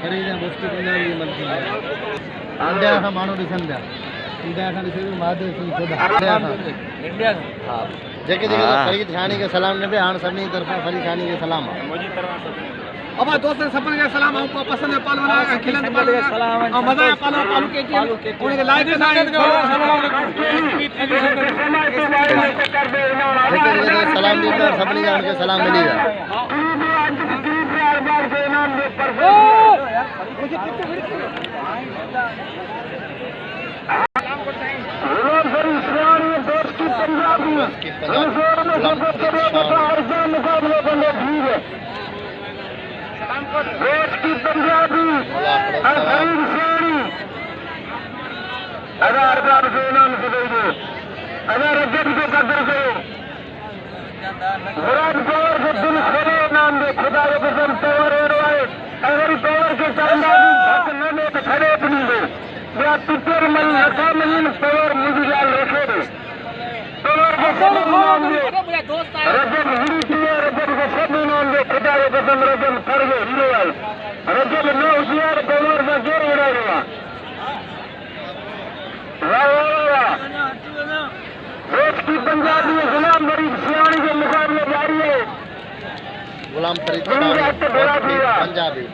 खरीदे मुश्किल नहीं मिलती है इंडिया का मानो दिसन दिया इंडिया का दिसन मादे सुन खुदा इंडिया हां जेके जेके फरीद खानी के सलाम ने बे हां सभी तरफ फरीद खानी के सलाम मुझी तरफ अब दोस्तन सपन के सलाम हमको पसंद है पालवाना खिलन पालवाना सलाम और मजा है पालू के उनके लाइक के साथ सलाम दीजिए सबनी का उनके सलाम मिलेगा गुलाम फरीद पंजाबी पंजाबी